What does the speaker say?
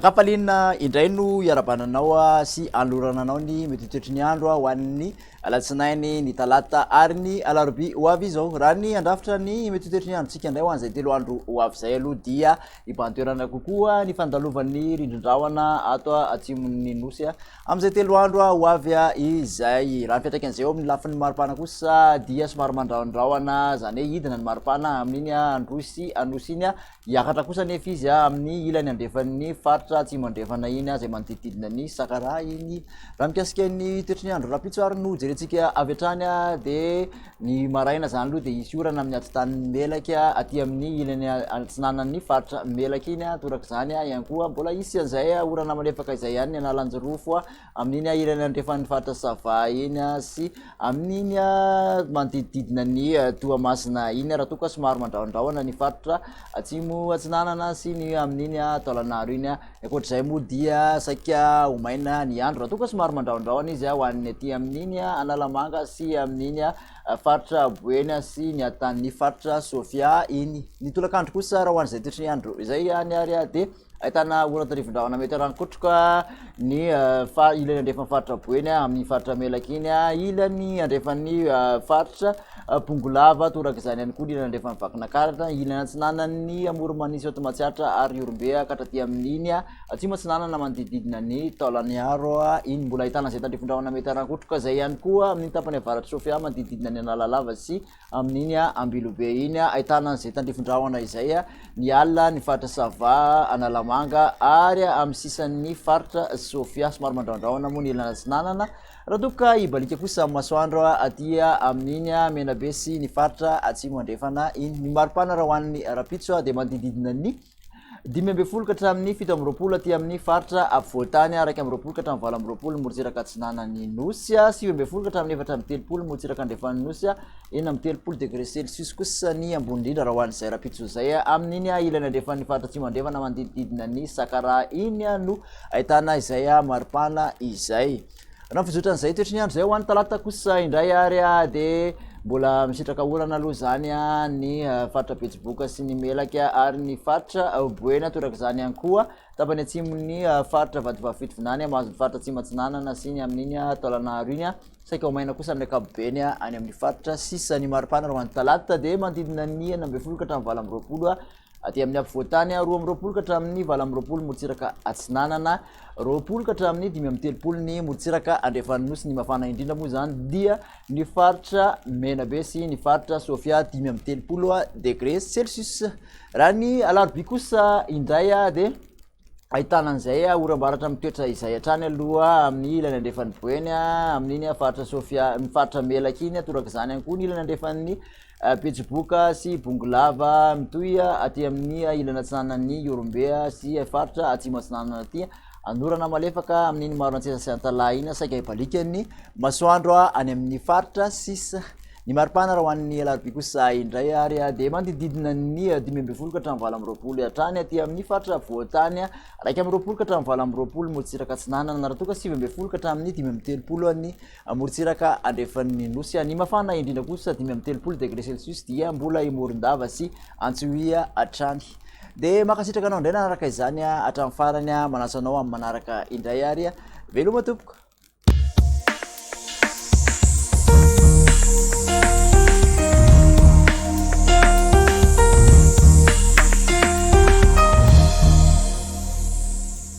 Akapalina indray no iarabananao sy alorananao ny metotoetry ny andro ho an'ny alatsinainy ny talata ary ny alarobia ho avy izao. Raha ny andrafitra ny metotoetry ny androntsika indray ho an'izay 3 andro ho avy zay aloha dia ibantoerana kokoa ny fandalovan'ny rindrin-drahona ato atsimon'ny nosy amin'izay 3 andro ho avy izay. Raha fiantraikan'izay eo amin'ny lafin'ny maripana kosa dia somary mandrahondrahona zany hoe hidina ny maripana amin'iny androsy anosy iny hiakatra kosa nefa izy amin'ny ilany andrefan'ny faritra tsy mandrefana iny zay manodidididina ny sakara iny. Raha mikasika ny toetry ny andro rapitsoary no jerentsika avy hatrany de ny maraina zany aloha de isy orana amin'ny atotan'ny melaka aty amin'ny ilany atsinanan'ny faritra melaka iny toraka zany ihany koa mbola isy an'izay orana malefaka izay ihany ny analanjyrofo amin'iny ilany andrefan'ny faritra sava iny sy amin'iny manodidididina ny Toamasina iny raha toa ka somary mandrahondrahona ny faritra atsimo atsinanana sy ny amin'iny Taolagnaro iny. Ankoatr'izay moa dia saika ho maina ny andro raha toa ka somary mandrahondrahona izy ho an'ny aty amin'iny Analamanga sy amin'iny faritra Boeny sy ny atan'ny faritra Sofia iny. Ny tolakandro kosa raha ho an'izay toetry ny andro izay niary de ahitana orana tarivo-drahona mety rankotroka ny ilany andrefan'ny faritra Boeny amin'ny faritra Melaka iny ilany andrefan'ny faritra Pongolava toraka izany ihany koa ilany andrefan'ny Vakinakaratra ilany atsinanan'ny Amoromanisy Automatsiatra ary Orombe katraty amin'iny atsimo atsinanana manodidididina ny Taolagnaro iny mbola ahitana izay tandrifon-drahona mety rankotroka izay ihany koa amin'ny tapany avaratry Sofia manodidididina ny Analalava sy amin'iny Ambilobe iny ahitana izay tandrifon-drahona izay ny alina ny faritra Sava Analamanga ary amin'ny sisan'ny faritra Sofia somary mandrahondrahona moa ny ilana atsinanana. Raha toka ibalika kosa masoandro aty amin'iny Menabe sy ny faritra atsimo andrefana iny. Ny maripana raha ho an'ny rapitso de manodidididina ny 5 ka hatramin'ny 7 aty amin'ny faritra Afovoantany, 2 ka hatramin'ny 20 morotsiraka atsinanan'ny nosy, 9 ka hatramin'ny 4 morotsiraka andrefan'ny nosy, 30 degré Celsius kosa ny ambony indrindra raha ho an'izay rapitso zay amin'iny ilany andrefan'ny faritra atsimo andrefana manodidididina ny Sakara iny no ahitana izay maripana izay. Raha fizotran'izay toetry ny andro zay ho an'ny talata kosa indray ary de mbola misitraka orana aloha zany ny faritra Betsiboka sy ny Melaka ary ny faritra Boeny toraka zany ihany koa tapany atsimon'ny faritra Vadivavy-Fitovinany mahazo ny faritra atsimo atsinanana sy ny amin'iny Taolagnaro iny saika ho maina kosa amin'ny ankapobeny any amin'ny faritra sisa. Ny maripana raha ho an'ny talata de manodidina ny 19 ka hatramin'ny 20 aty amin'ny Afovoantany, 12 ka hatramin'ny 20 morotsiraka atsinanana, 20 ka hatramin'ny 5 ny morotsiraka andrefan'ny nosy. Ny mafana indrindra moa zany dia ny faritra Menabe sy ny faritra Sofia 30 degré Celsius. Raha ny alarobia kosa indray de ahitana an'izay oram-baratra mitoetra izay hatrany aloha amin'ny ilany andrefan'ny Boeny amin'iny faritra Sofia faritra Melaka iny toraka zany ihany koa ny ilany andrefan'ny Betsiboka sy Bongolava mitoy aty amin'ny ilany atsinanan'ny Orombe sy faritra atsimo atsinanana aty anorana malefaka amin'iny maro antsesa sy antalahy iny saika ibalika ny masoandro any amin'ny faritra sisa. Ny maripana raha ho an'ny alarobia kosa indray ary de manodidididina ny 15 ka hatramin'ny 20 hatrany aty amin'ny faritra Afovoantany, 12 ka hatramin'ny 20 morotsiraka atsinanana, raha toa ka 17 ka hatramin'ny 30 ny morotsiraka andrefan'ny nosy. Ny mafana indrindra kosa 30 degré Celsius dia mbola Morondava sy Antsohia hatrany. De makasitraka anao indray nanaraka izany hatramin'ny farany manasa anao amin'ny manaraka indray ary veloma tompoko.